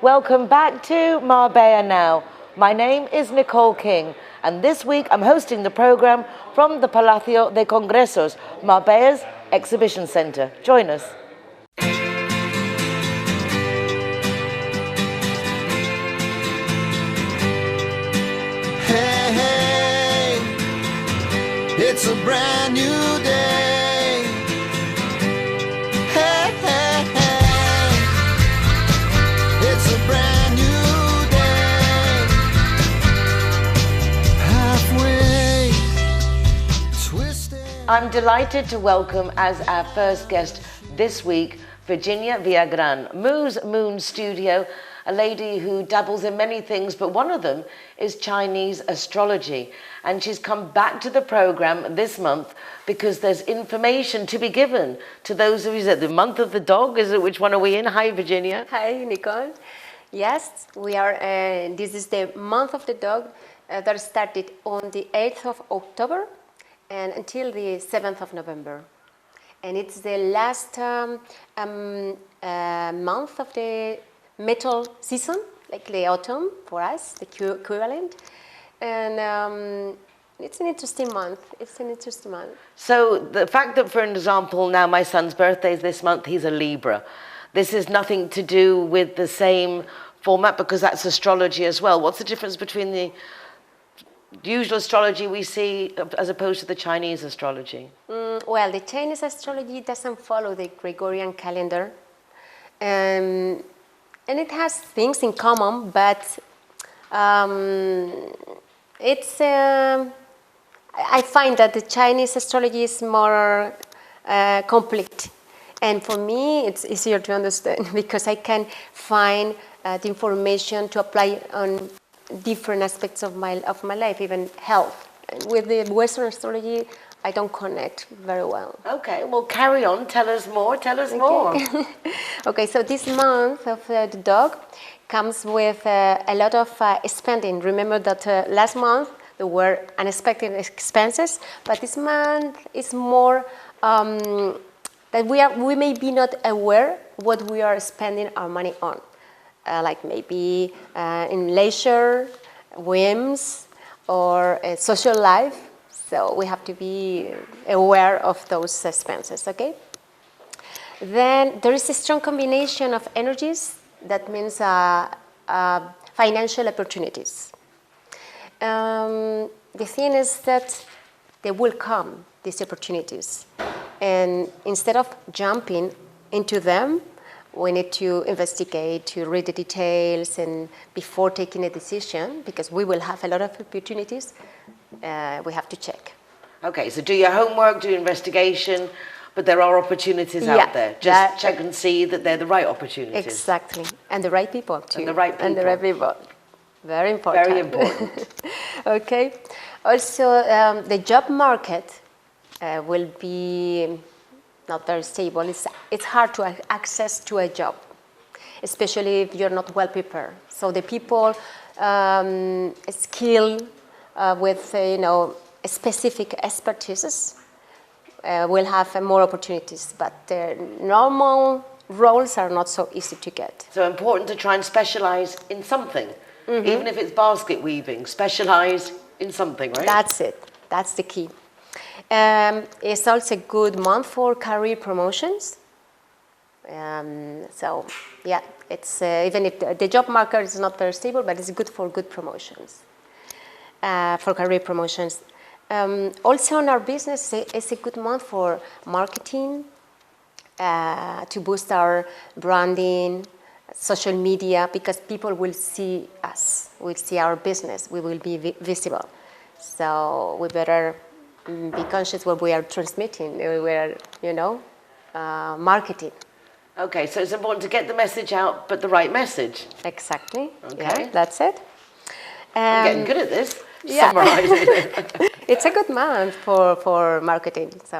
Welcome back to Marbella Now. My name is Nicole King, and this week I'm hosting the program from the Palacio de Congresos, Marbella's Exhibition Center. Join us. Hey, hey, it's a brand new day. Hey, hey, hey, it's a brand new day. Halfway twisted. I'm delighted to welcome as our first guest this week, Virginia Villagran, Mooz Moon Studio, a lady who dabbles in many things, but one of them is Chinese astrology. And she's come back to the program this month because there's information to be given to those of you at the month of the dog. Is it? Which one are we in? Hi, Virginia. Hi, Nicole. Yes, we are. This is the month of the dog that started on the 8th of October and until the 7th of November. And it's the last month of the metal season, like the autumn for us, the equivalent. And it's an interesting month. So the fact that, for example, now my son's birthday is this month, he's a Libra. This is nothing to do with the same format because that's astrology as well. What's the difference between the usual astrology we see as opposed to the Chinese astrology? Well, the Chinese astrology doesn't follow the Gregorian calendar. And it has things in common, but it's. I find that the Chinese astrology is more complete, and for me, it's easier to understand because I can find the information to apply on different aspects of my life, even health. And with the Western astrology, I don't connect very well. Okay, well, carry on. Tell us more. More. Okay, so this month of the dog comes with a lot of spending. Remember that last month there were unexpected expenses, but this month is more that we may be not aware what we are spending our money on, like maybe in leisure, whims, or social life. So we have to be aware of those expenses, okay? Then there is a strong combination of energies. That means financial opportunities. The thing is that they will come, these opportunities. And instead of jumping into them, we need to investigate, to read the details, and before taking a decision, because we will have a lot of opportunities, we have to check. Okay, so do your homework, do your investigation, but there are opportunities out there. Just check and see that they're the right opportunities. Exactly, and the right people too. And the right people. Very important. Very important. Okay. Also, the job market will be not very stable. It's hard to access to a job, especially if you're not well prepared. So the people skilled with specific expertises will have more opportunities, but the normal roles are not so easy to get. So important to try and specialize in something, even if it's basket weaving. Specialize in something, right? That's it. That's the key. It's also a good month for career promotions. So yeah, it's even if the job market is not very stable, but it's good for good promotions, for career promotions. Also in our business, it's a good month for marketing, to boost our branding, social media, because people will see us, will see our business, we will be visible. So we better be conscious what we are transmitting, we are, marketing. Okay, so it's important to get the message out, but the right message. Exactly. Okay. Yeah, that's it. I'm getting good at this. Yeah. Summarizing it. It's a good month for marketing. So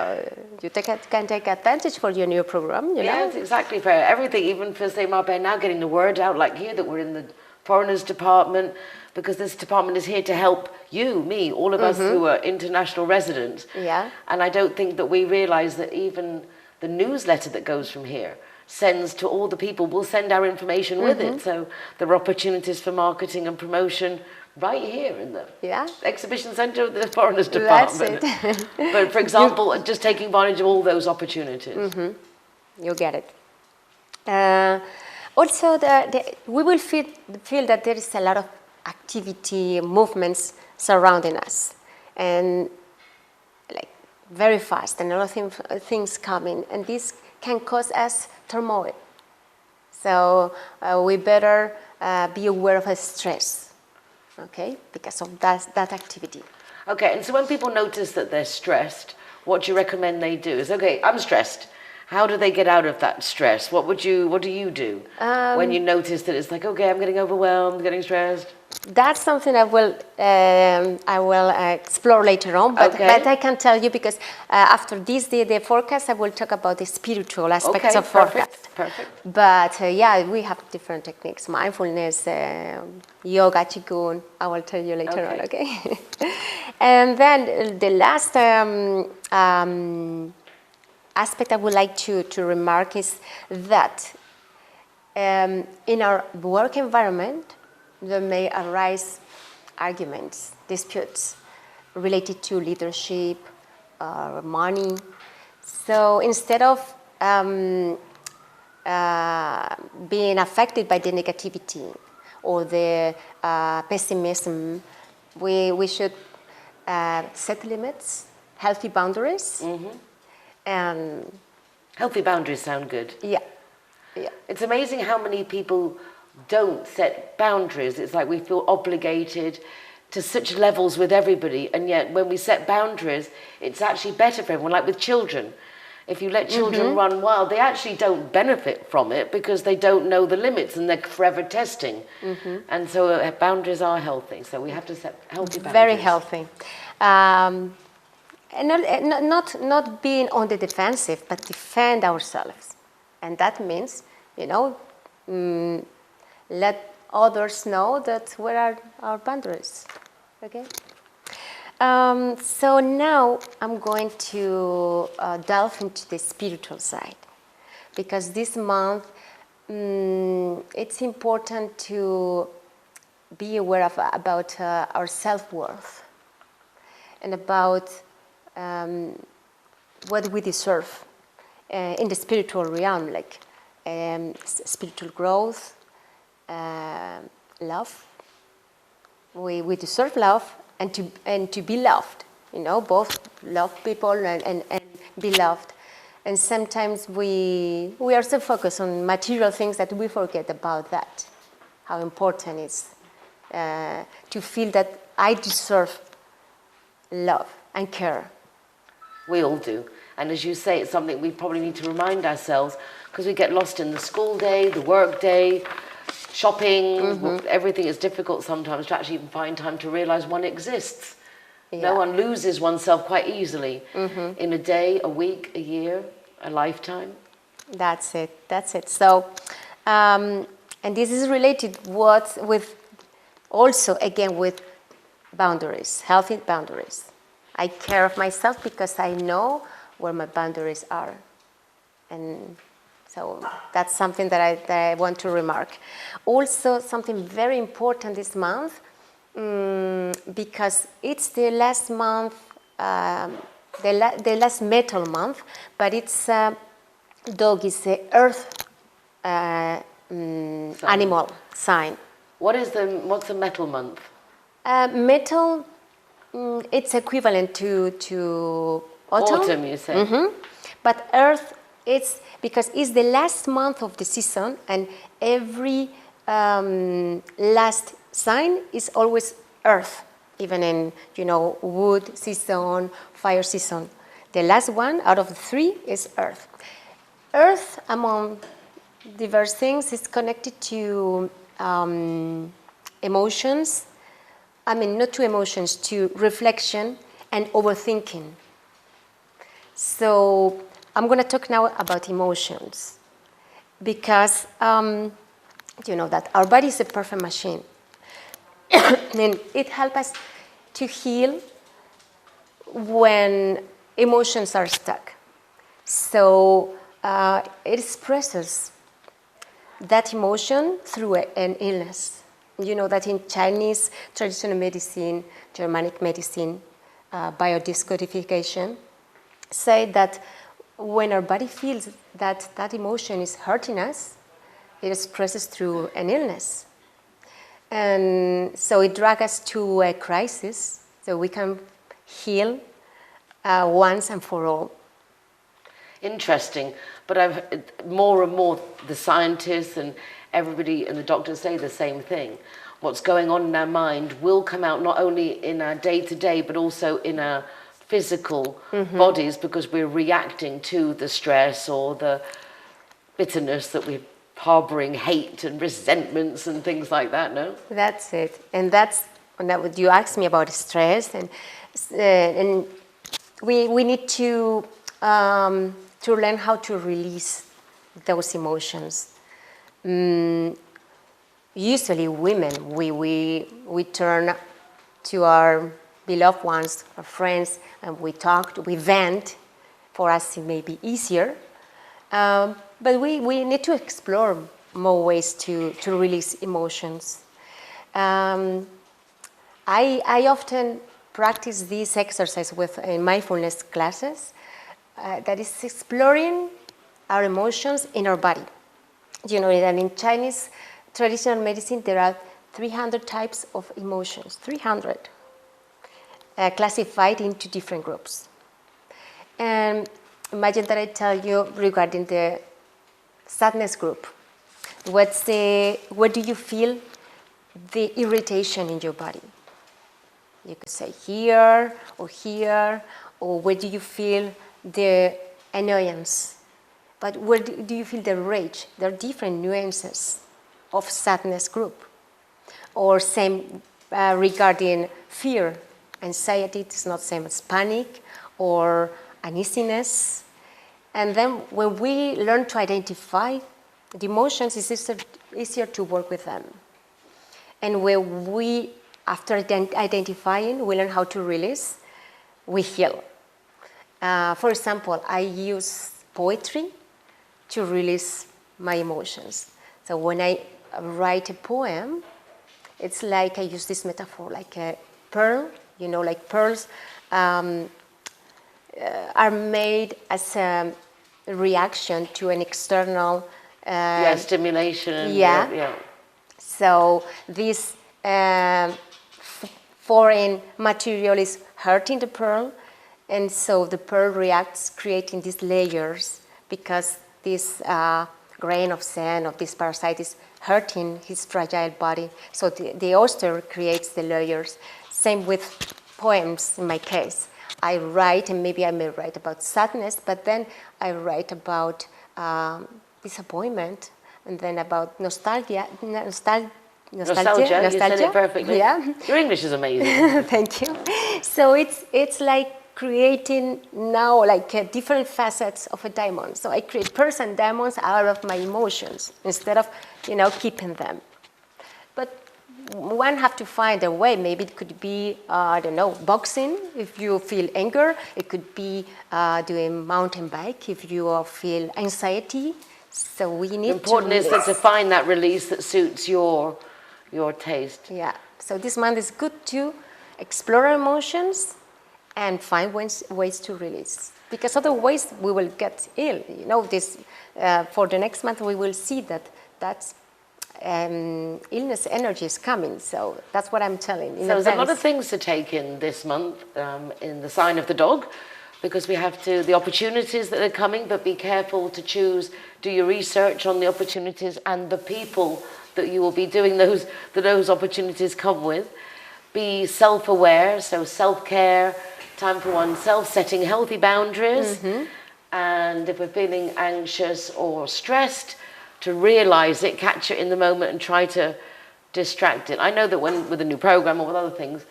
you can take advantage for your new program, Yes, exactly. For everything, even for, say, Marbella Now, getting the word out, like here, that we're in the foreigners department, because this department is here to help you, me, all of us who are international residents. Yeah. And I don't think that we realize that even the newsletter that goes from here sends to all the people, we'll send our information with it. So there are opportunities for marketing and promotion right here in the exhibition centre of the Foreigners Department. That's it. But for example, just taking advantage of all those opportunities. You get it. Also, we will feel that there is a lot of activity, movements surrounding us, and like very fast, and a lot of things coming, and this can cause us turmoil. So we better be aware of stress, okay, because of that activity. Okay, and so when people notice that they're stressed, what do you recommend they do? Is okay, I'm stressed. How do they get out of that stress? What do you do when you notice that it's like, okay, I'm getting overwhelmed, getting stressed? That's something I will explore later on, but I can tell you because after this the forecast, I will talk about the spiritual aspects of forecast. Perfect. But we have different techniques: mindfulness, yoga, qigong. I will tell you later on. Okay. And then the last aspect I would like to remark is that in our work environment, there may arise arguments, disputes related to leadership or money. So instead of being affected by the negativity or the pessimism, we should set limits, healthy boundaries. And healthy boundaries sound good. Yeah. It's amazing how many people don't set boundaries. It's like we feel obligated to such levels with everybody, and yet when we set boundaries, it's actually better for everyone. Like with children, if you let children run wild, they actually don't benefit from it because they don't know the limits and they're forever testing. And so boundaries are healthy. So we have to set healthy boundaries. Very healthy. And not being on the defensive, but defend ourselves. And that means, let others know that where are our boundaries. Okay? So now I'm going to delve into the spiritual side, because this month it's important to be aware about our self-worth and about what we deserve in the spiritual realm, like spiritual growth, love. We deserve love and to be loved. Both love people and be loved. And sometimes we are so focused on material things that we forget about that. How important it is to feel that I deserve love and care. We all do. And as you say, it's something we probably need to remind ourselves, because we get lost in the school day, the work day, shopping, everything is difficult sometimes to actually even find time to realize one exists. No one loses oneself quite easily in a day, a week, a year, a lifetime. That's it. So, and this is related with also, again, with boundaries, healthy boundaries. I care of myself because I know where my boundaries are. And so that's something that I want to remark. Also, something very important this month, because it's the last month, the last metal month, but it's dog is the earth animal sign. What's the metal month? Metal, it's equivalent to autumn. Autumn, you say. But earth, it's because it's the last month of the season, and every last sign is always earth, even in wood season, fire season. The last one out of the three is earth. Earth, among diverse things, is connected to emotions. I mean, not to emotions, to reflection and overthinking. So I'm going to talk now about emotions, because that our body is a perfect machine. And it helps us to heal when emotions are stuck. So it expresses that emotion through an illness. You know that in Chinese traditional medicine, Germanic medicine, biodescodification, say that when our body feels that that emotion is hurting us, it expresses through an illness. And so it drags us to a crisis so we can heal once and for all. Interesting, but I've more and more the scientists and everybody and the doctors say the same thing. What's going on in our mind will come out not only in our day-to-day but also in our physical bodies, because we're reacting to the stress or the bitterness that we're harboring, hate and resentments and things like that. No, that's it. And that's what you asked me about stress, and we need to learn how to release those emotions. Usually women, we turn to our beloved ones, our friends, and we talk, we vent. For us it may be easier, but we need to explore more ways to release emotions. I often practice this exercise in mindfulness classes, that is exploring our emotions in our body. You know that in Chinese traditional medicine there are 300 types of emotions, 300, classified into different groups. And imagine that I tell you regarding the sadness group. Where do you feel the irritation in your body? You could say here, or where do you feel the annoyance? But where do you feel the rage? There are different nuances of sadness group. Or same regarding fear. Anxiety is not same as panic or uneasiness. And then when we learn to identify the emotions, it's easier to work with them. And when we, after identifying, we learn how to release, we heal. For example, I use poetry to release my emotions. So when I write a poem, it's like I use this metaphor, like a pearl, you know, like pearls are made as a reaction to an external stimulation. Yeah. So this foreign material is hurting the pearl, and so the pearl reacts, creating these layers, because this grain of sand of this parasite is hurting his fragile body. So the oyster creates the layers. Same with poems in my case. I write, and maybe I may write about sadness, but then I write about disappointment, and then about nostalgia. You said it perfectly. Yeah. Your English is amazing. Thank you. So it's like creating now like different facets of a diamond. So I create pearls and diamonds out of my emotions instead of, keeping them. But one have to find a way. Maybe it could be, boxing if you feel anger. It could be doing mountain bike if you feel anxiety. So we need important is to find that release that suits your taste. Yeah. So this month is good to explore our emotions and find ways to release. Because otherwise we will get ill. For the next month we will see that illness energy is coming. So that's what I'm telling. So there's a lot of things to take in this month in the sign of the dog, because we have the opportunities that are coming, but be careful to choose, do your research on the opportunities and the people that you will be doing those opportunities come with. Be self-aware, so self-care, time for oneself, setting healthy boundaries. Mm-hmm. And if we're feeling anxious or stressed, to realize it, catch it in the moment and try to distract it. I know that with a new program or with other things,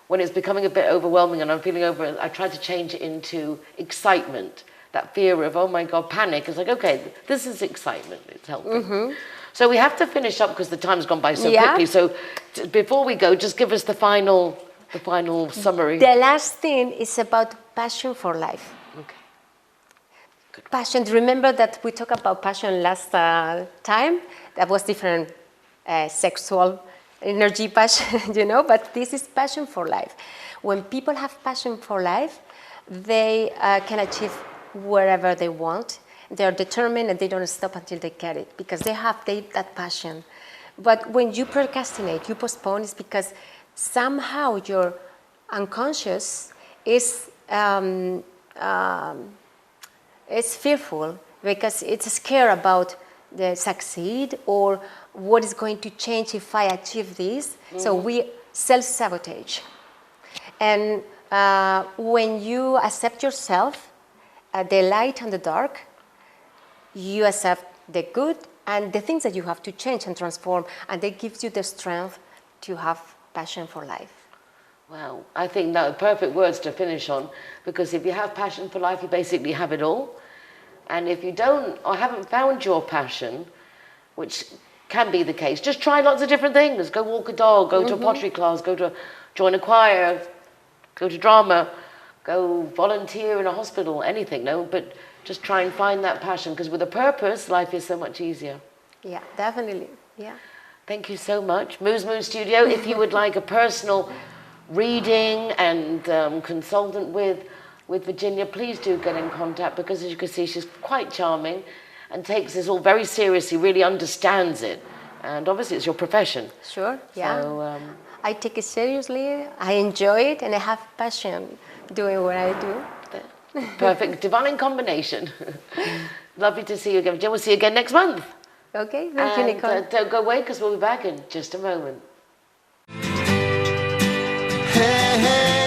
when it's becoming a bit overwhelming and I'm feeling I try to change it into excitement. That fear of, oh my God, panic. It's like, okay, this is excitement. It's helping. Mm-hmm. So we have to finish up because the time's gone by so quickly. So before we go, just give us the final summary. The last thing is about passion for life. Okay. Passion. Remember that we talked about passion last time? That was different sexual energy passion, you know, but this is passion for life. When people have passion for life, they can achieve wherever they want. They're determined and they don't stop until they get it because they have that passion. But when you procrastinate, you postpone, it's because somehow your unconscious is fearful because it's scared about the succeed or what is going to change if I achieve this. So we self-sabotage. And when you accept yourself, the light and the dark, you accept the good and the things that you have to change and transform, and that gives you the strength to have passion for life. Wow, I think that are perfect words to finish on, because if you have passion for life, you basically have it all. And if you don't or haven't found your passion, which can be the case, just try lots of different things. Go walk a dog, go to a pottery class, join a choir, go to drama, go volunteer in a hospital, anything, no? But just try and find that passion, because with a purpose, life is so much easier. Yeah, definitely, yeah. Thank you so much. Mooz Studio, if you would like a personal reading and consultant with Virginia, please do get in contact, because as you can see, she's quite charming and takes this all very seriously, really understands it. And obviously it's your profession. Sure, yeah. So, I take it seriously, I enjoy it, and I have passion doing what I do. Perfect, divine combination. Lovely to see you again. We'll see you again next month. Okay, thank you, Nicole. Don't go away, because we'll be back in just a moment. Hey, hey.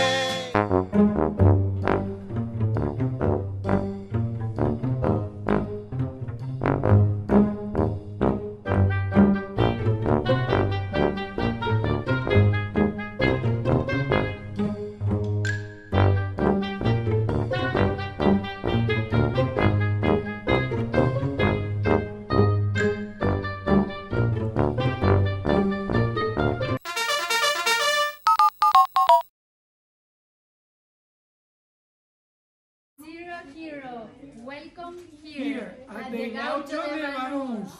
Hero, welcome here at the Gaucho de Banús.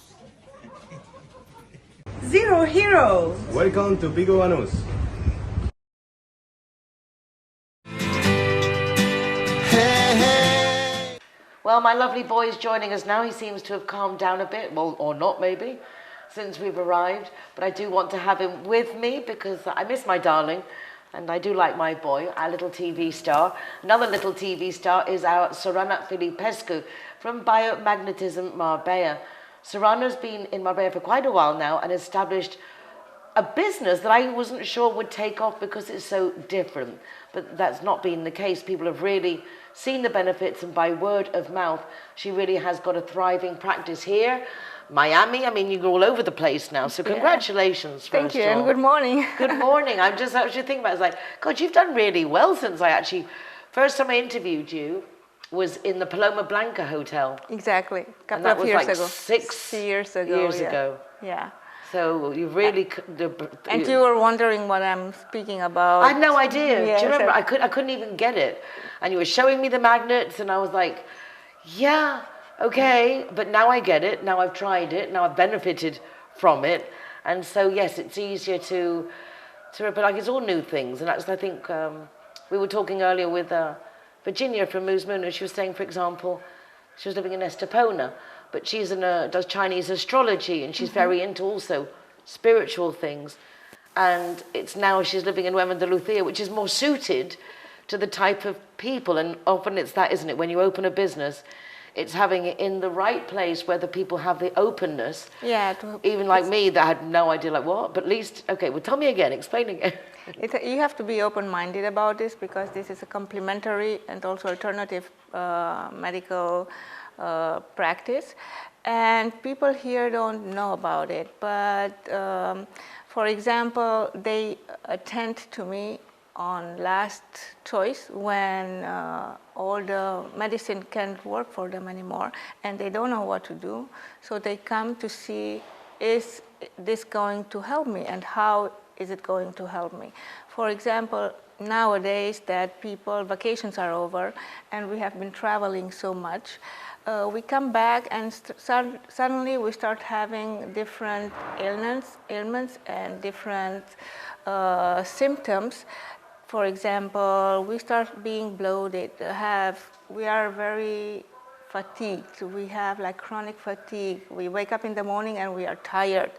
Zero Hero. Welcome to Pico Banús. Hey, hey. Well, my lovely boy is joining us now. He seems to have calmed down a bit, well, or not maybe, since we've arrived. But I do want to have him with me because I miss my darling. And I do like my boy, our little TV star. Another little TV star is our Sorana Filipescu from Biomagnetism Marbella. Sorana's been in Marbella for quite a while now and established a business that I wasn't sure would take off because it's so different. But that's not been the case. People have really seen the benefits, and by word of mouth, she really has got a thriving practice here. Miami, I mean, you're all over the place now, so congratulations. Thank you, and good morning. Good morning. I'm just actually thinking about it. It's like, God, you've done really well since first time I interviewed you was in the Paloma Blanca Hotel. Exactly, a couple that of was years like ago. 6 years ago. Years yeah. ago. Yeah. So you've really... And you were wondering what I'm speaking about. I had no idea. Yes, Do you remember? I couldn't even get it. And you were showing me the magnets, and I was like, yeah, okay, but now I get it. Now I've tried it. Now I've benefited from it. And so, yes, it's easier to but like it's all new things. And that's, I think, we were talking earlier with Virginia from Mooz, and she was saying, for example, she was living in Estepona, but she's does Chinese astrology, and she's very into also spiritual things. And it's now she's living in Nueva Andalucía, which is more suited to the type of people. And often it's that, isn't it? When you open a business, it's having it in the right place where the people have the openness. Yeah. Even like me, that had no idea, like what? But at least, okay, well, tell me again, explain again. You have to be open-minded about this, because this is a complementary and also alternative medical practice. And people here don't know about it. But for example, they attend to me on last choice when all the medicine can't work for them anymore and they don't know what to do. So they come to see, is this going to help me, and how is it going to help me? For example, nowadays that vacations are over and we have been traveling so much, we come back and suddenly we start having different ailments and different symptoms. For example, we start being bloated, we are very fatigued, we have like chronic fatigue. We wake up in the morning and we are tired.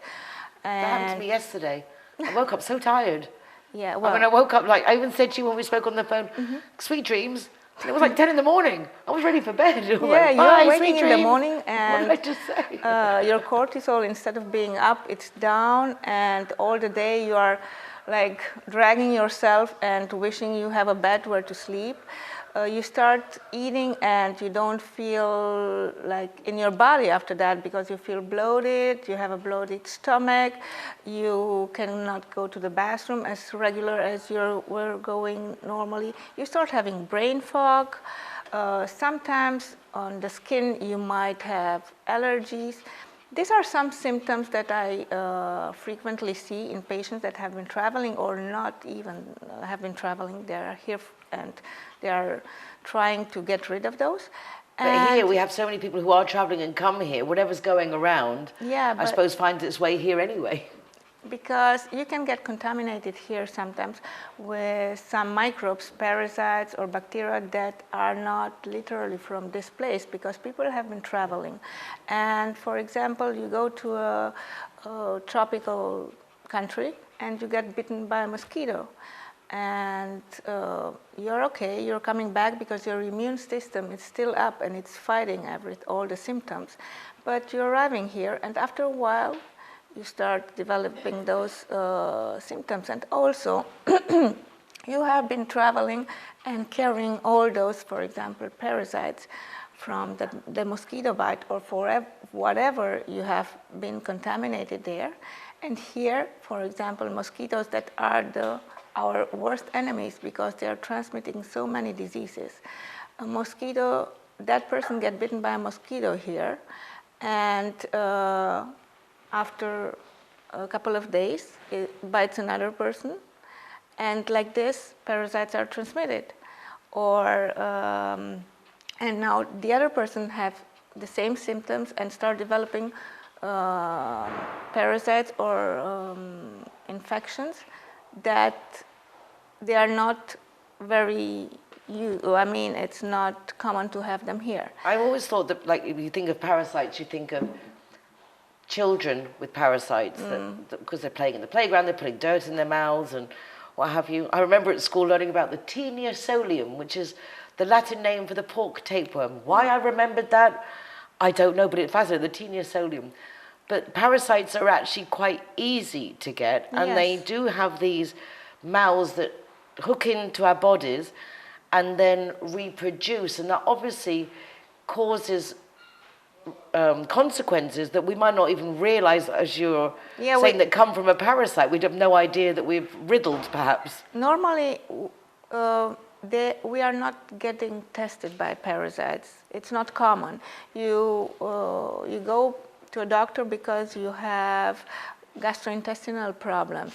That happened to me yesterday. I woke up so tired. Yeah, well, I mean, I woke up like, I even said to you when we spoke on the phone, sweet dreams. And it was like 10 in the morning. I was ready for bed. Yeah, like, you're waking in the morning and what did I just say? your cortisol, instead of being up, it's down, and all the day you are like dragging yourself and wishing you have a bed where to sleep. You start eating and you don't feel like in your body after that, because you feel bloated, you have a bloated stomach, you cannot go to the bathroom as regular as you were going normally. You start having brain fog. Sometimes on the skin you might have allergies. These are some symptoms that I frequently see in patients that have been traveling or not even have been traveling. They are here and they are trying to get rid of those. But here we have so many people who are traveling and come here. Whatever's going around, yeah, I suppose finds its way here anyway. Because you can get contaminated here sometimes with some microbes, parasites or bacteria that are not literally from this place, because people have been traveling. And for example, you go to a tropical country and you get bitten by a mosquito. And you're okay, you're coming back because your immune system is still up and it's fighting all the symptoms. But you're arriving here, and after a while, you start developing those symptoms. And also, you have been traveling and carrying all those, for example, parasites from the mosquito bite or for whatever you have been contaminated there. And here, for example, mosquitoes that are our worst enemies because they are transmitting so many diseases. A mosquito, that person gets bitten by a mosquito here, and after a couple of days, it bites another person, and like this, parasites are transmitted. Or, and now the other person have the same symptoms and start developing parasites or infections that they are not very I mean, it's not common to have them here. I always thought that, like, if you think of parasites, you think of children with parasites, because they're playing in the playground, they're putting dirt in their mouths and what have you. I remember at school learning about the Taenia solium, which is the Latin name for the pork tapeworm. Why I remembered that, I don't know, but it fascinated, the Taenia solium. But parasites are actually quite easy to get, and they do have these mouths that hook into our bodies and then reproduce, and that obviously causes consequences that we might not even realize, as you're saying, that come from a parasite. We'd have no idea that we've riddled, perhaps. Normally, we are not getting tested by parasites. It's not common. You go to a doctor because you have gastrointestinal problems.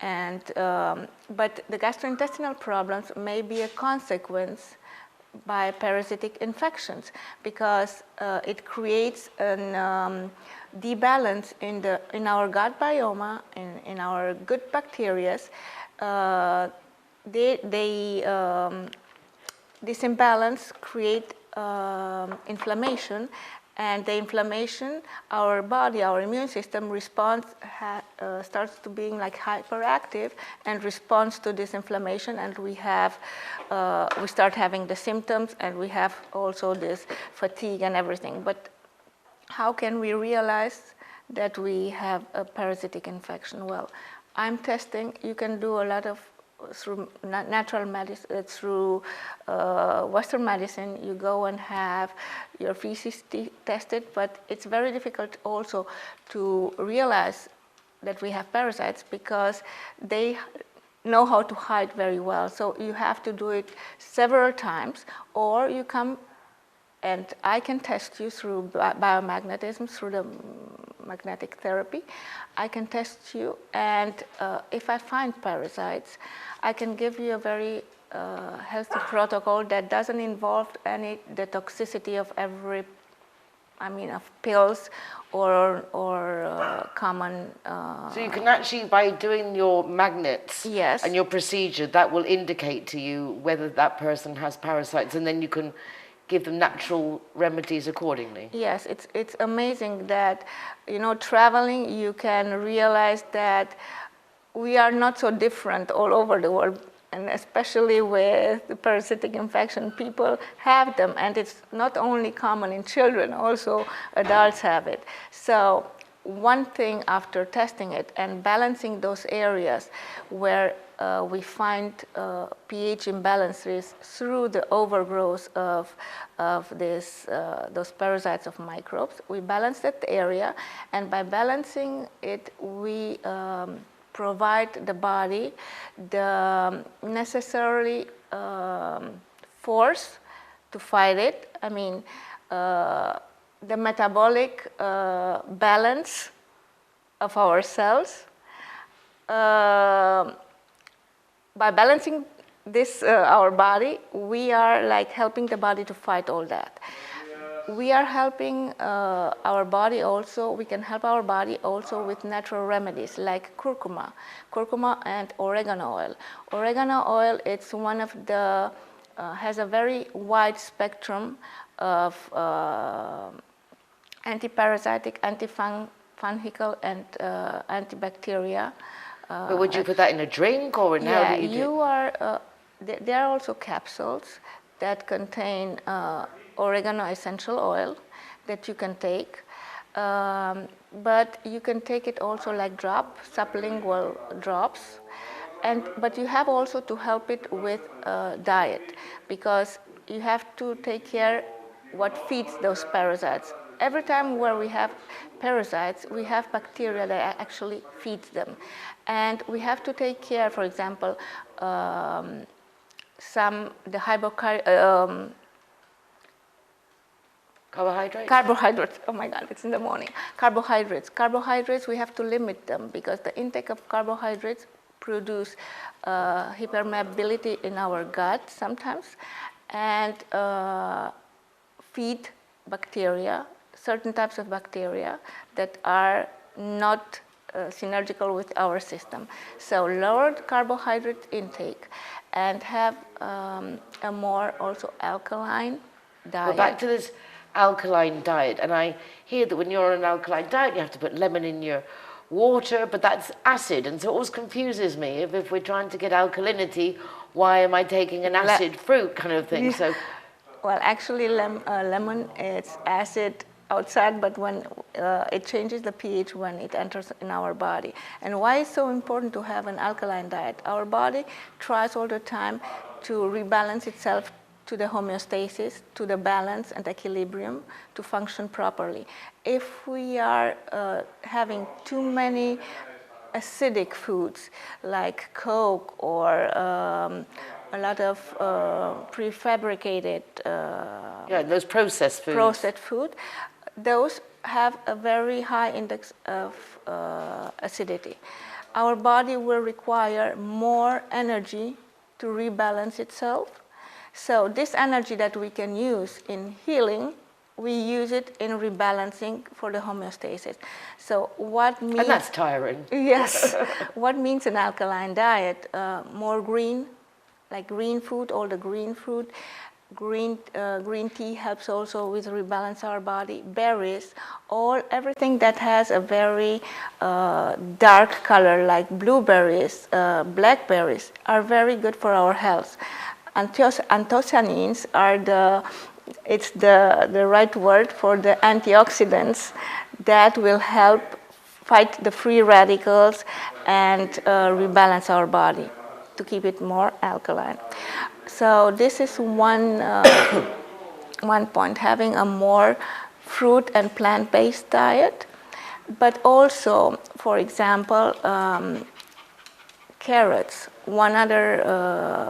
And, but the gastrointestinal problems may be a consequence by parasitic infections, because it creates an debalance in our gut biome, in our good bacteria. This imbalance creates inflammation, and the inflammation, our body, our immune system responds, starts to being like hyperactive and responds to this inflammation, and we start having the symptoms, and we have also this fatigue and everything. But how can we realize that we have a parasitic infection? Well, I'm testing. You can do a lot of through natural medicine, through Western medicine. You go and have your feces tested, but it's very difficult also to realize that we have parasites because they know how to hide very well. So you have to do it several times, or you come and I can test you through biomagnetism, through the magnetic therapy. I can test you, and if I find parasites, I can give you a very healthy protocol that doesn't involve the toxicity of every of pills or common. So you can actually, by doing your magnets Yes. and your procedure, that will indicate to you whether that person has parasites, and then you can give them natural remedies accordingly. Yes, it's amazing that, traveling, you can realize that we are not so different all over the world, and especially with the parasitic infection, people have them, and it's not only common in children, also adults have it. So one thing after testing it and balancing those areas where we find pH imbalances through the overgrowth of those parasites of microbes, we balance that area, and by balancing it, we provide the body the necessary force to fight it. The metabolic balance of our cells. By balancing this, our body, we are like helping the body to fight all that. We are helping our body also, we can help our body also with natural remedies like curcuma and oregano oil. Oregano oil, it's one of the, has a very wide spectrum of antiparasitic, antifungal, and antibacteria. But would you put that in a drink, or in how do you do? There are also capsules that contain oregano essential oil that you can take, but you can take it also like sublingual drops, but you have also to help it with diet, because you have to take care what feeds those parasites. Every time where we have parasites, we have bacteria that actually feeds them, and we have to take care, for example, Carbohydrates. Oh my God, it's in the morning. Carbohydrates, we have to limit them, because the intake of carbohydrates produce hypermobility in our gut sometimes, and feed bacteria, certain types of bacteria that are not synergical with our system. So lowered carbohydrate intake and have a more also alkaline diet. Well, back to this alkaline diet, and I hear that when you're on an alkaline diet, you have to put lemon in your water, but that's acid, and so it always confuses me. If we're trying to get alkalinity, why am I taking an acid fruit kind of thing? So, well, actually, lemon, it's acid outside, but when it changes the pH when it enters in our body. And why it's so important to have an alkaline diet? Our body tries all the time to rebalance itself to the homeostasis, to the balance and equilibrium to function properly. If we are having too many acidic foods like Coke or a lot of prefabricated those processed food, those have a very high index of acidity. Our body will require more energy to rebalance itself. So this energy that we can use in healing, we use it in rebalancing for the homeostasis. So what means... And that's tiring. Yes. What means an alkaline diet? More green, like green food, all the green fruit. Green tea helps also with rebalance our body. Berries, everything that has a very dark color, like blueberries, blackberries, are very good for our health. Anthocyanins are the right word for the antioxidants that will help fight the free radicals and rebalance our body to keep it more alkaline. So this is one point, having a more fruit and plant-based diet, but also, for example, carrots. One other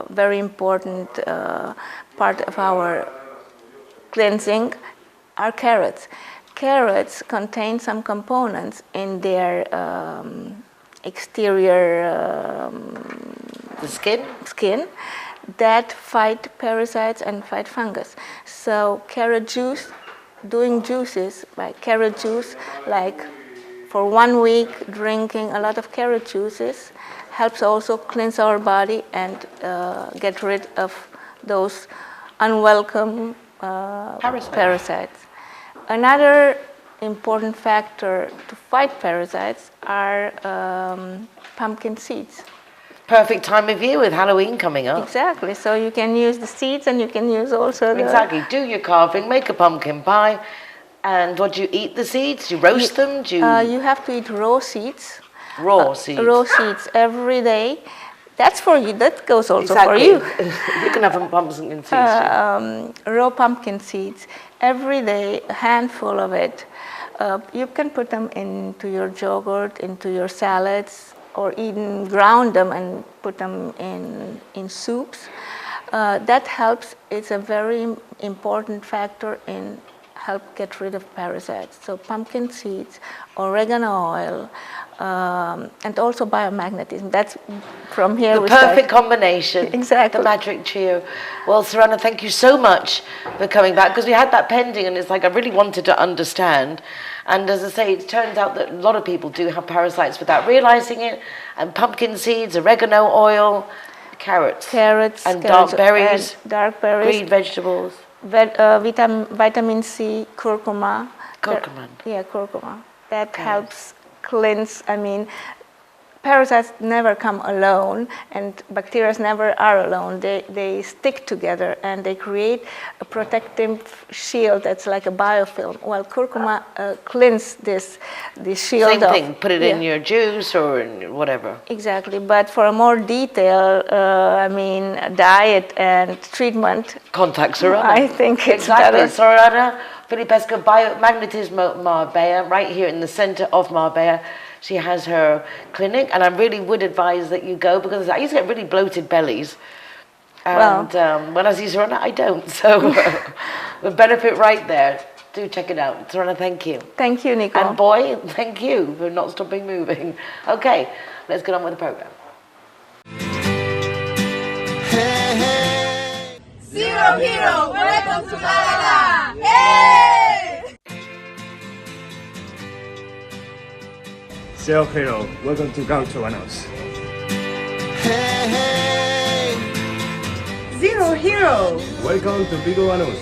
very important part of our cleansing are carrots. Carrots contain some components in their exterior the skin that fight parasites and fight fungus. So carrot juice doing juices, like carrot juice, like for 1 week drinking a lot of carrot juices helps also cleanse our body and get rid of those unwelcome parasites. Another important factor to fight parasites are pumpkin seeds. Perfect time of year with Halloween coming up. Exactly. So you can use the seeds and you can use also the... Exactly. Do your carving, make a pumpkin pie. And what, do you eat the seeds? Do you roast them? Do you... you have to eat raw seeds. Raw seeds? Raw seeds every day. That's for you. That goes also Exactly. for you. You can have pumpkin seeds. Raw pumpkin seeds. Every day, a handful of it. You can put them into your yogurt, into your salads, or even ground them and put them in soups. That helps. It's a very important factor in help get rid of parasites. So pumpkin seeds, oregano oil, and also biomagnetism. That's from here. The perfect combination. Exactly. The magic trio. Well, Serena, thank you so much for coming back, because we had that pending and it's like I really wanted to understand. And as I say, it turns out that a lot of people do have parasites without realizing it. And pumpkin seeds, oregano oil, carrots, and dark berries, green vegetables. Vitamin C, curcuma. Curcumin. Yeah, curcuma. That helps cleanse. I mean, parasites never come alone, and bacteria never are alone. They stick together and they create a protective shield that's like a biofilm. Well, curcuma cleans this shield. Same thing. Put it in your juice or in whatever. Exactly. But for a more detailed, diet and treatment, contact Serena. I think it's exactly. better. Serena Filipescu, Biomagnetism Marbella, right here in the center of Marbella. She has her clinic, and I really would advise that you go, because I used to get really bloated bellies. And when I see Serena, I don't. So the benefit right there. Do check it out. Serena, thank you. Thank you, Nicole. And boy, thank you for not stopping moving. Okay, let's get on with the program. Hey, hey. Zero Hero, welcome to Canada! Hey! Zero Hero, welcome to Comunicaciones. Hey, hey. Zero Hero! Welcome to Biomagnetism.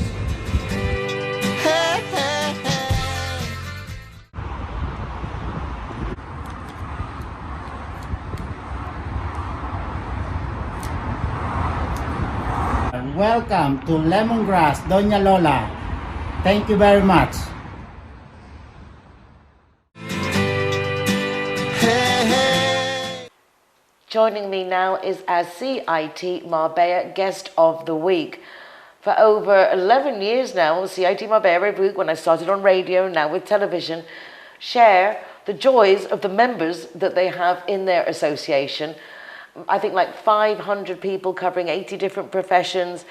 Hey, hey, hey. Welcome to Lemongrass, Doña Lola. Thank you very much. Joining me now is our CIT Marbella Guest of the Week. For over 11 years now, CIT Marbella every week, when I started on radio, now with television, share the joys of the members that they have in their association. I think like 500 people covering 80 different professions.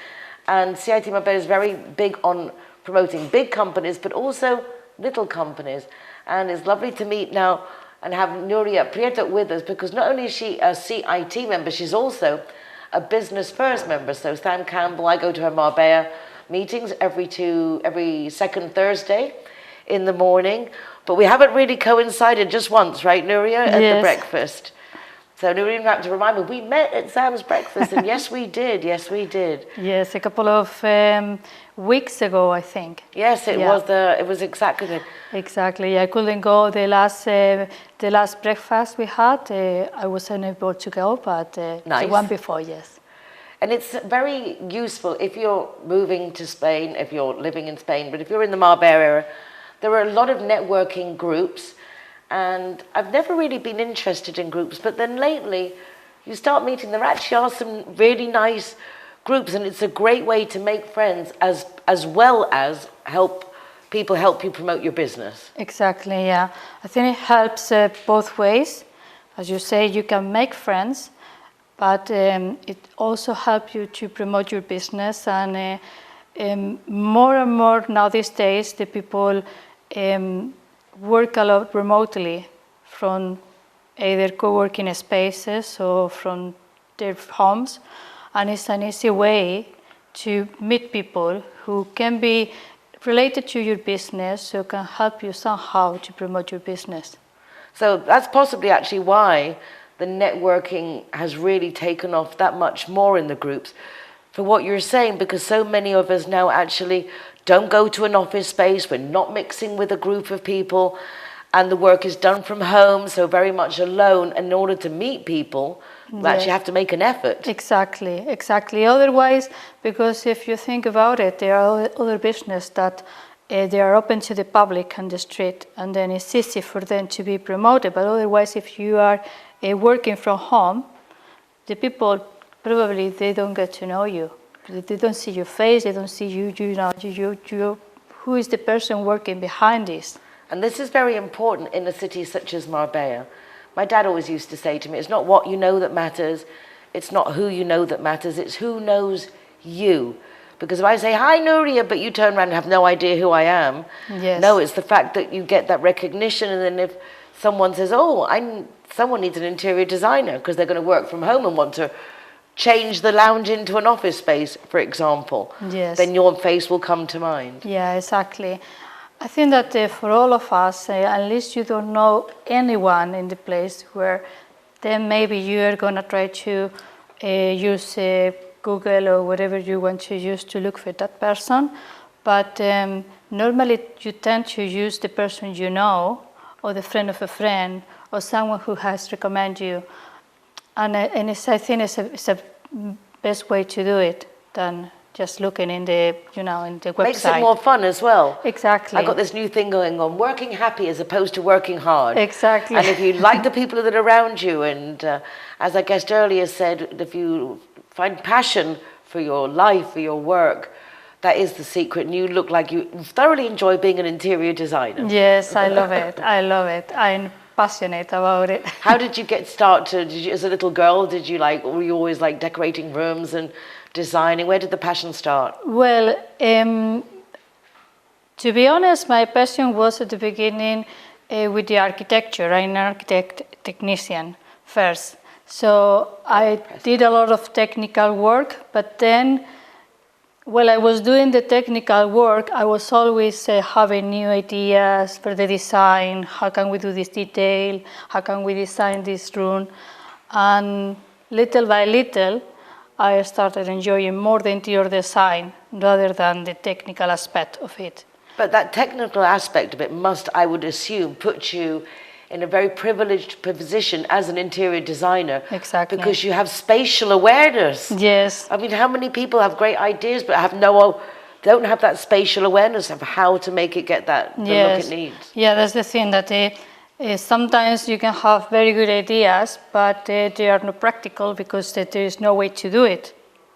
And CIT Marbella is very big on promoting big companies, but also little companies. And it's lovely to meet now and have Nuria Prieto with us, because not only is she a CIT member, she's also a Business First member. So Sam Campbell, I go to her Marbella meetings every second Thursday in the morning. But we haven't really coincided, just once, right, Nuria, at the breakfast. So Nuria, you have to remind me, we met at Sam's breakfast, and yes, we did. Yes, we did. Yes, a couple of weeks ago, I think. Yes, it was exactly that. Exactly. I couldn't go the last breakfast we had. I wasn't able to go, but the one before, yes. And it's very useful if you're moving to Spain, if you're living in Spain, but if you're in the Marbella area, there are a lot of networking groups. And I've never really been interested in groups, but then lately you start meeting, there actually are some really nice groups, and it's a great way to make friends as well as help you promote your business. Exactly, yeah. I think it helps both ways. As you say, you can make friends, but it also helps you to promote your business. And more and more now these days, the people work a lot remotely from either co-working spaces or from their homes, and it's an easy way to meet people who can be related to your business, so can help you somehow to promote your business. So that's possibly actually why the networking has really taken off that much more in the groups. For what you're saying, because so many of us now actually don't go to an office space, we're not mixing with a group of people, and the work is done from home, so very much alone. In order to meet people, we actually have to make an effort. Exactly, exactly. Otherwise, because if you think about it, there are other businesses that they are open to the public on the street, and then it's easy for them to be promoted. But otherwise, if you are working from home, the people probably they don't get to know you. They don't see your face. They don't see you. Who is the person working behind this? And this is very important in a city such as Marbella. My dad always used to say to me, it's not what you know that matters, it's not who you know that matters, it's who knows you. Because if I say, hi Nuria, but you turn around and have no idea who I am, no, it's the fact that you get that recognition. And then if someone says, someone needs an interior designer because they're going to work from home and want to change the lounge into an office space, for example, then your face will come to mind. Yeah, exactly. I think that for all of us, at least you don't know anyone in the place where then maybe you are going to try to use Google or whatever you want to use to look for that person. But normally you tend to use the person you know, or the friend of a friend, or someone who has recommended you. And I think it's a best way to do it than just looking in the, in the website. Makes it more fun as well. Exactly. I got this new thing going on, working happy as opposed to working hard. Exactly. And if you like the people that are around you, and as our guest earlier said, if you find passion for your life, for your work, that is the secret. And you look like you thoroughly enjoy being an interior designer. Yes, I love it. I love it. I'm passionate about it. How did you get started? As a little girl, were you always like decorating rooms and designing? Where did the passion start? Well, to be honest, my passion was at the beginning with the architecture. I'm an architect technician first. So I did a lot of technical work, but then while I was doing the technical work, I was always having new ideas for the design. How can we do this detail? How can we design this room? And little by little, I started enjoying more the interior design rather than the technical aspect of it. But that technical aspect of it must, I would assume, put you in a very privileged position as an interior designer. Exactly. Because you have spatial awareness. Yes. I mean, how many people have great ideas but don't have that spatial awareness of how to make it get the look it needs? Yeah, that's the thing, that sometimes you can have very good ideas, but they are not practical because there is no way to do it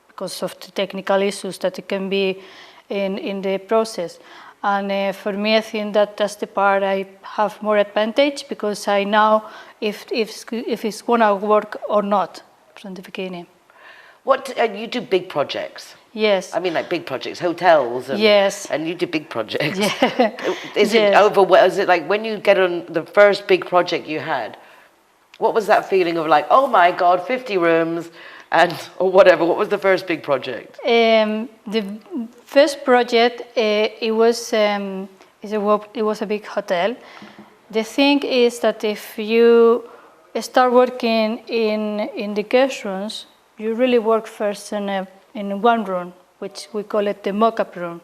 because of the technical issues that it can be in the process. And for me, I think that that's the part I have more advantage because I know if it's going to work or not from the beginning. You do big projects? Yes. I mean, like big projects, hotels. And, yes. And you do big projects. Yeah. Is it like when you get on the first big project you had? What was that feeling of like, oh my God, 50 rooms? Or whatever. What was the first big project? The first project, it was a big hotel. The thing is that if you start working in the guest rooms, you really work first in one room, which we call it the mock-up room.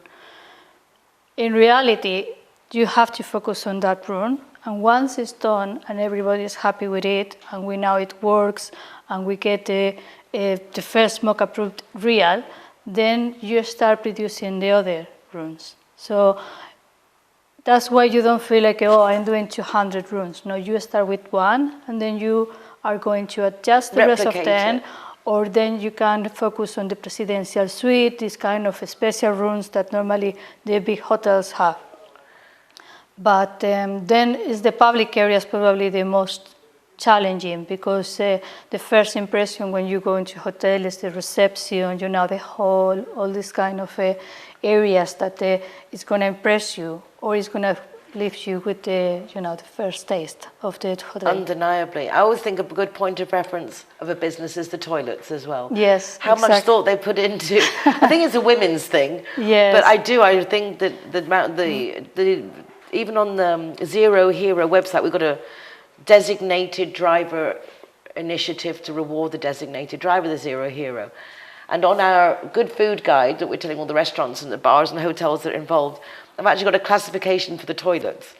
In reality, you have to focus on that room, and once it's done and everybody is happy with it, and we know it works, and we get the first mock-up room real, then you start producing the other rooms. So that's why you don't feel like, oh, I'm doing 200 rooms. No, you start with one, and then you are going to adjust the rest of them, or then you can focus on the presidential suite, these kind of special rooms that normally the big hotels have. But then is the public areas probably the most challenging because the first impression when you go into a hotel is the reception, the hall, all these kind of areas that is going to impress you or is going to leaves you with the, the first taste of the hotel. Undeniably. I always think a good point of reference of a business is the toilets as well. Yes, How much thought they put into, I think it's a women's thing. Yes. But I think that even on the Zero Hero website, we've got a designated driver initiative to reward the designated driver, the Zero Hero. And on our good food guide that we're telling all the restaurants and the bars and hotels that are involved, I've actually got a classification for the toilets.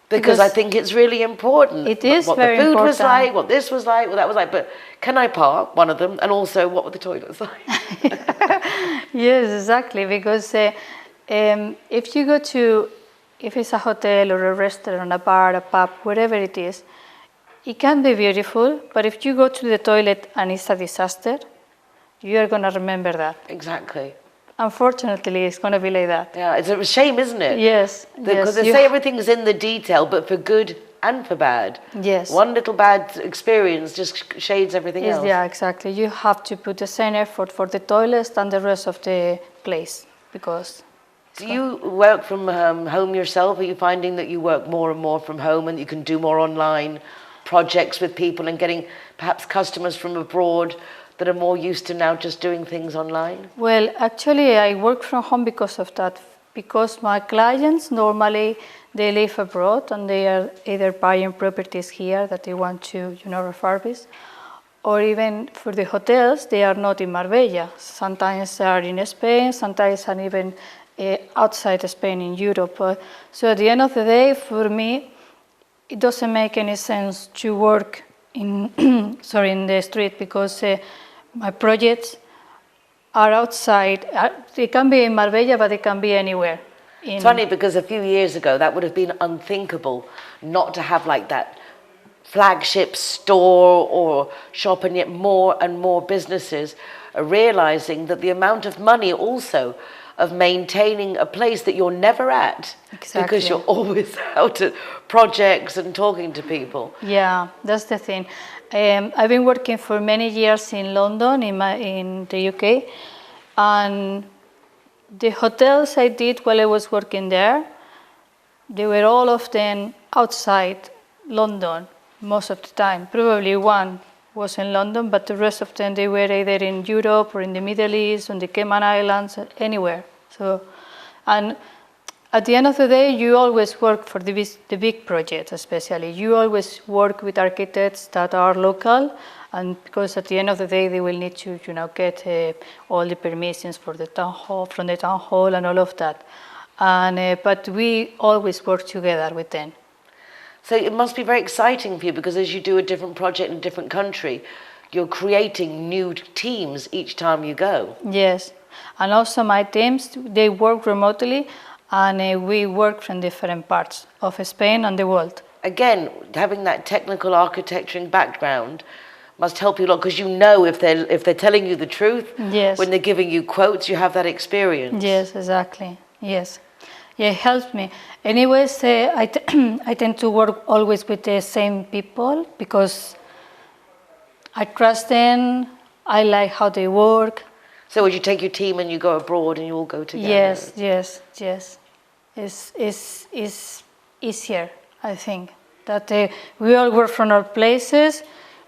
Because I think it's really important. It is what very the food important. was like, what this was like, what that was like. But can I park? One of them. And also, what were the toilets like? Yes, exactly. Because if you go to, if it's a hotel or a restaurant, a bar, a pub, wherever it is, it can be beautiful. But if you go to the toilet and it's a disaster, you are going to remember that. Exactly. Unfortunately, it's going to be like that. Yeah, it's a shame, isn't it? Yes. Because they say everything's in the detail, but for good and for bad. Yes. One little bad experience just shades everything else. Yeah, exactly. You have to put the same effort for the toilets and the rest of the place. Because. Do you work from home yourself? Are you finding that you work more and more from home and you can do more online projects with people and getting perhaps customers from abroad that are more used to now just doing things online? Well, actually, I work from home because of that. Because my clients normally they live abroad and they are either buying properties here that they want to, refurbish, or even for the hotels they are not in Marbella. Sometimes they are in Spain, sometimes are even outside Spain in Europe. So at the end of the day, for me, it doesn't make any sense to work in in the street because my projects are outside. They can be in Marbella, but they can be anywhere. It's funny because a few years ago that would have been unthinkable not to have like that flagship store or shop, and yet more and more businesses are realizing that the amount of money also of maintaining a place that you're never at because you're always out at projects and talking to people. Yeah, that's the thing. I've been working for many years in London, in the UK, and the hotels I did while I was working there, they were all of them outside London most of the time. Probably one was in London, but the rest of them, they were either in Europe or in the Middle East, on the Cayman Islands, anywhere. So, and at the end of the day, you always work for the big projects, especially. You always work with architects that are local, and because at the end of the day, they will need to, get all the permissions for the town hall, from the town hall, and all of that. And but we always work together with them. So it must be very exciting for you because as you do a different project in a different country, you're creating new teams each time you go. Yes, and also my teams, they work remotely, and we work from different parts of Spain and the world. Again, having that technical architecturing background must help you a lot because you know if they're telling you the truth. Yes. When they're giving you quotes, you have that experience. Yes, exactly. Yes. Yeah, it helps me. Anyways, I tend to work always with the same people because I trust them, I like how they work. So would you take your team and you go abroad and you all go together? Yes. It's easier, I think. That we all work from our places,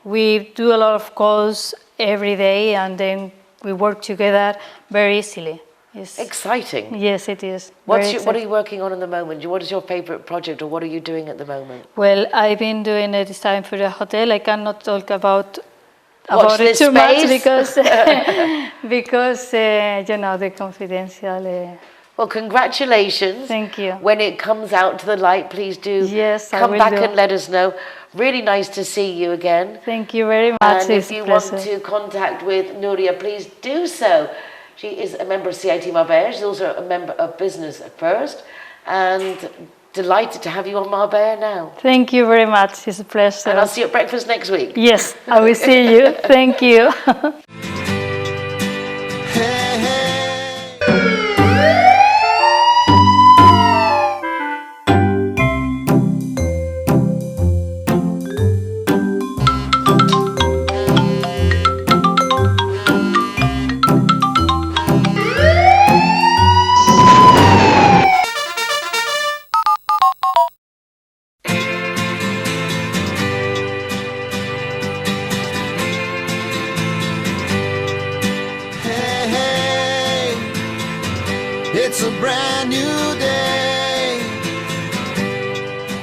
we do a lot of calls every day, and then we work together very easily. It's exciting. Yes, it is. What are you working on the moment? What is your favorite project, or what are you doing at the moment? Well, I've been doing a design for a hotel. I cannot talk about it too much space. because the confidential. Well, congratulations. Thank you. When it comes out to the light, please do come back and let us know. Really nice to see you again. Thank you very much. And if you want to contact with Nuria, please do so. She is a member of CIT Marbella. She's also a member of Business First. And delighted to have you on Marbella Now. Thank you very much. It's a pleasure. And I'll see you at breakfast next week. Yes, I will see you. Thank you. It's a brand new day.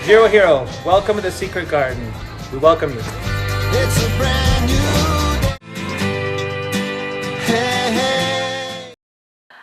Zero Hero, welcome to the Secret Garden. We welcome you. It's a brand new day. Hey, hey.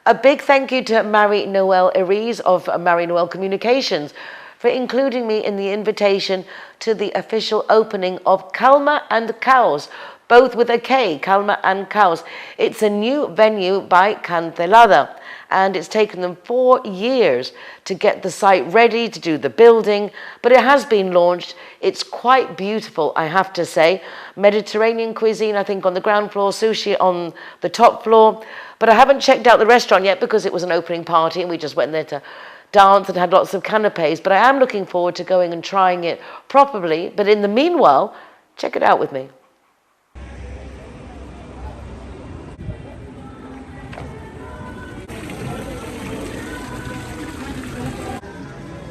A big thank you to Noelle Erize of Noelle Communications for including me in the invitation to the official opening of Kalma Kaos, both with a K, Kalma Kaos. It's a new venue by Cancelada, and it's taken them 4 years to get the site ready, to do the building, but it has been launched. It's quite beautiful, I have to say. Mediterranean cuisine, I think, on the ground floor, sushi on the top floor, but I haven't checked out the restaurant yet because it was an opening party and we just went there to dance and had lots of canapes, but I am looking forward to going and trying it properly. But in the meanwhile, check it out with me.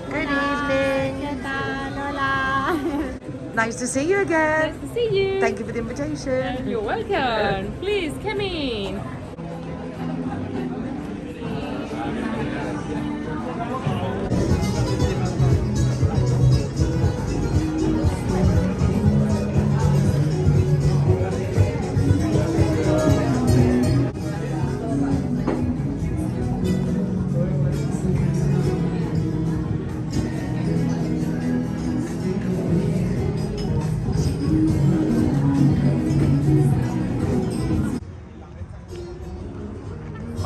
Good evening. Nice to see you again. Nice to see you. Thank you for the invitation. You're welcome. Please come in.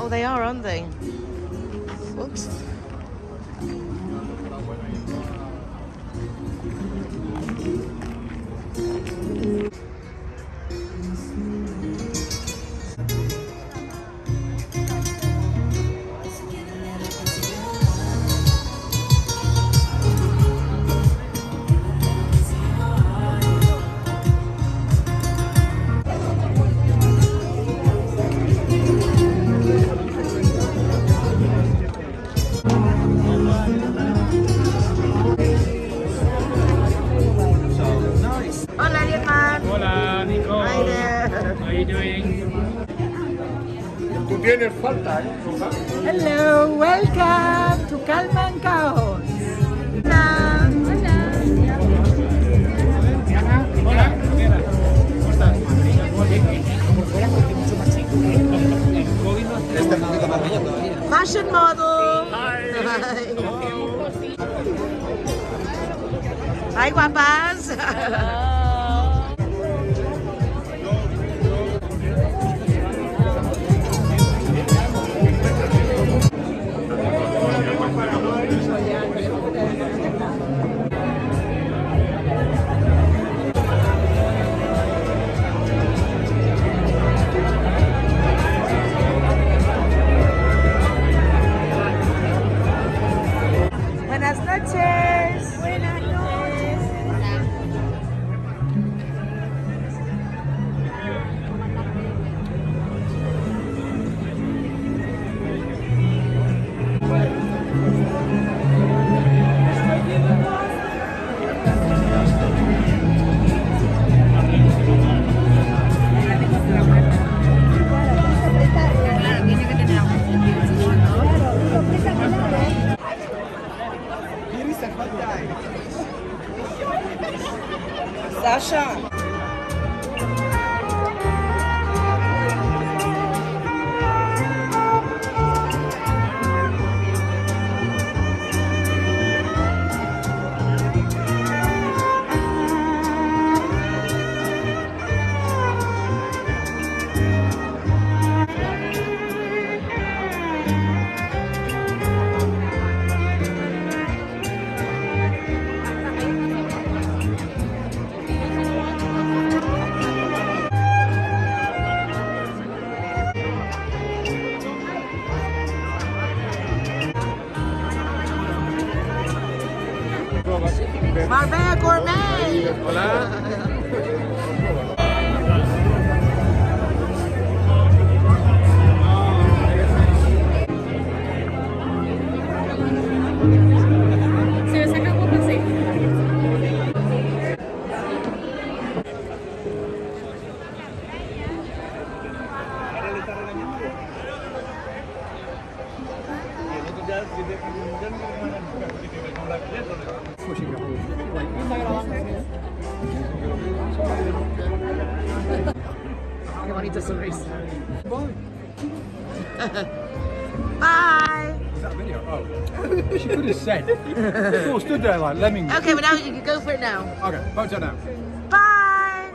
Oh, they are, aren't they? Oops. Hola, Nicole. Hi there. How are you doing? Hello, welcome to Kalma Kaos. Fashion model. Hi, guapas. Buenas noches. Buenas noches. Qué bonita sonrisa. Bye. Is that a video? Oh. She could have said. Oh, stood there like lemming. Okay, but now you can go for it now. Okay, photo now. Bye.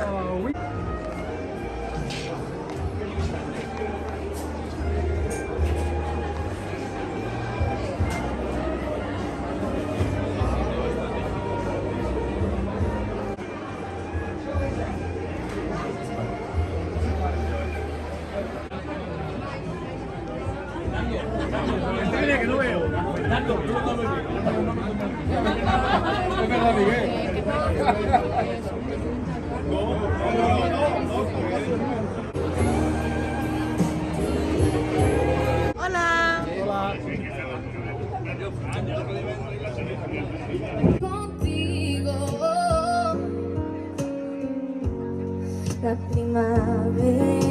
Oh, we... Hola. Contigo la primavera.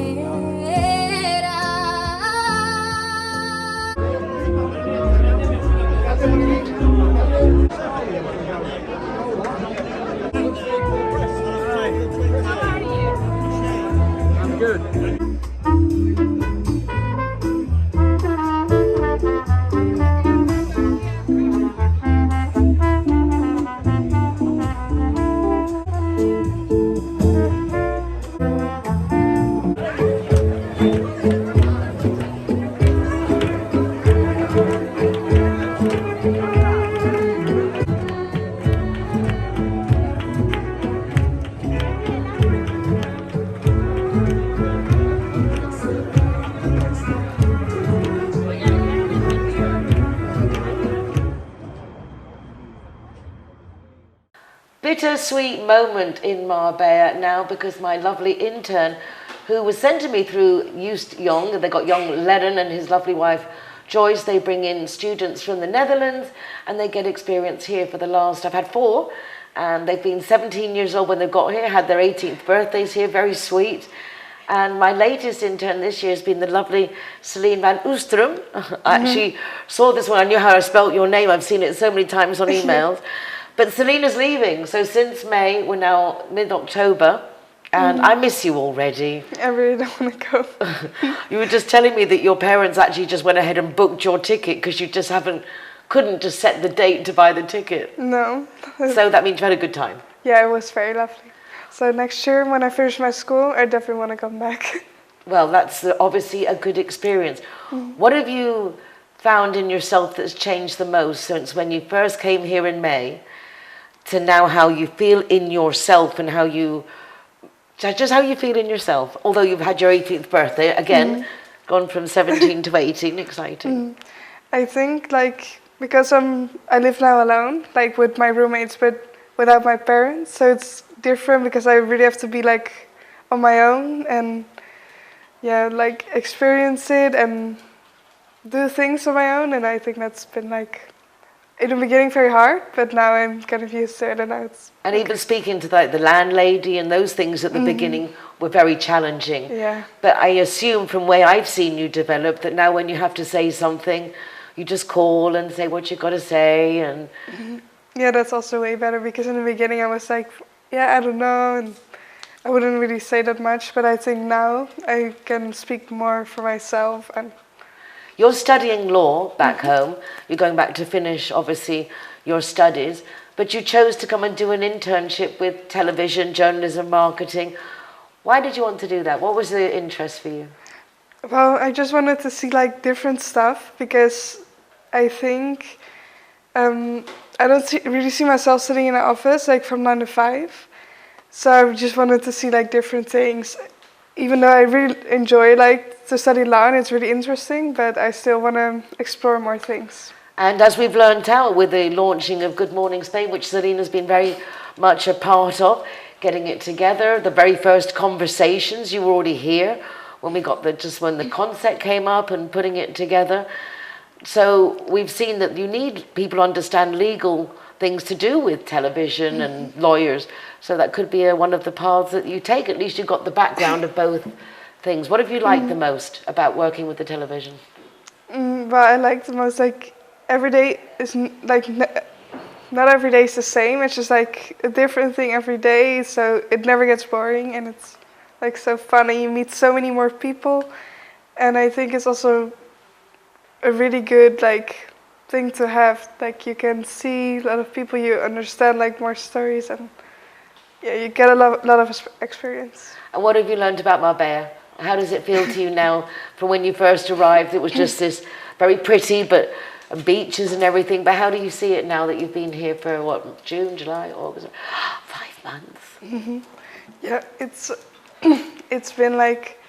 I'm good. Bittersweet moment in Marbella now, because my lovely intern, who was sent to me through Young, they got young Lennon and his lovely wife Joyce. They bring in students from the Netherlands and they get experience here for the last, I've had 4, and they've been 17 years old when they got here, had their 18th birthdays here, very sweet. And my latest intern this year has been the lovely Selina van Oosterom. I actually saw this one, I knew how I spelt your name, I've seen it so many times on emails. But Selina's leaving, so since May, we're now mid-October, and I miss you already. I really don't want to go. You were just telling me that your parents actually just went ahead and booked your ticket because you just couldn't just set the date to buy the ticket. No. So that means you had a good time. Yeah, it was very lovely. So next year, when I finish my school, I definitely want to come back. Well, that's obviously a good experience. What have you found in yourself that's changed the most since when you first came here in May to now how you feel in yourself and how you feel in yourself? Although you've had your 18th birthday, again, gone from 17 to 18, exciting. I think, because I live now alone, with my roommates, but without my parents, so it's different because I really have to be, on my own and, experience it and do things on my own, and I think that's been, in the beginning very hard, but now I'm kind of used to it, and now it's... And even speaking to the landlady and those things at the beginning were very challenging. Yeah. But I assume from where I've seen you develop that now when you have to say something, you just call and say what you got to say. And yeah, that's also way better, because in the beginning I was like, I don't know, and I wouldn't really say that much, but I think now I can speak more for myself. And you're studying law back home. You're going back to finish, obviously, your studies. But you chose to come and do an internship with television, journalism, marketing. Why did you want to do that? What was the interest for you? Well, I just wanted to see different stuff, because I think I don't really see myself sitting in an office from 9 to 5. So I just wanted to see different things. Even though I really enjoy to study law and it's really interesting, but I still want to explore more things. And as we've learned out with the launching of Good Morning Spain, which Selina's been very much a part of, getting it together, the very first conversations, you were already here when we got when the concept came up and putting it together. So we've seen that you need people to understand legal things to do with television and lawyers. So that could be one of the paths that you take. At least you've got the background of both things. What have you liked the most about working with the television? about I like the most, like every day is like not every day is the same. It's just like a different thing every day, so it never gets boring, and it's like so fun, and you meet so many more people. And I think it's also a really good like thing to have. Like you can see a lot of people, you understand like more stories, and yeah, you get a lot of experience. And what have you learned about Marbella? How does it feel to you now from when you first arrived? It was just this very pretty, but beaches and everything. But how do you see it now that you've been here for what, June, July, August? 5 months. Mm-hmm. Yeah, it's been like,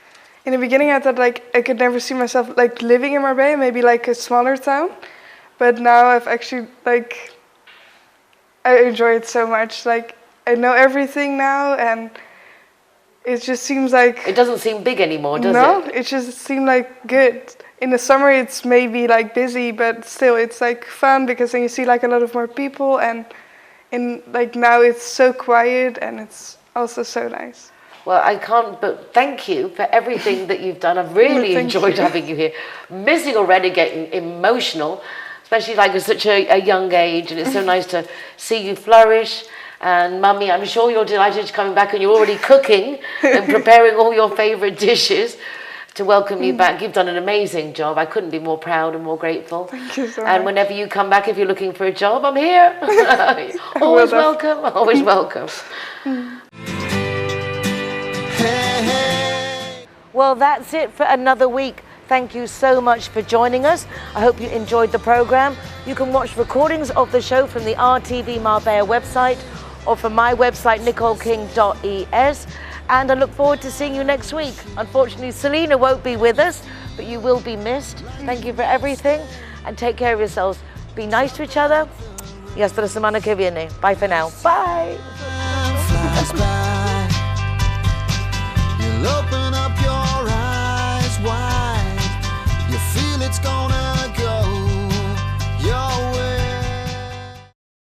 in the beginning I thought like I could never see myself like living in Marbella, maybe like a smaller town. But now I've actually like, I enjoy it so much. Like I know everything now, and it just seems like... It doesn't seem big anymore, does it? No, it just seems like good. In the summer it's maybe like busy, but still it's like fun because then you see like a lot of more people, and in like now it's so quiet and it's also so nice. Well, I can't but thank you for everything that you've done. I've really enjoyed having you here. Missing already, getting emotional, especially like at such a young age, and it's so nice to see you flourish. And Mummy, I'm sure you're delighted coming back, and you're already cooking and preparing all your favourite dishes to welcome you back. You've done an amazing job. I couldn't be more proud and more grateful. Thank you so much. And whenever you come back, if you're looking for a job, I'm here. Always welcome, always welcome. Well, that's it for another week. Thank you so much for joining us. I hope you enjoyed the program. You can watch recordings of the show from the RTV Marbella website or from my website, nicoleking.es. And I look forward to seeing you next week. Unfortunately, Selina won't be with us, but you will be missed. Thank you for everything, and take care of yourselves. Be nice to each other. Y hasta la semana que viene. Bye for now. Bye. You'll open up your eyes wide. You feel it's gonna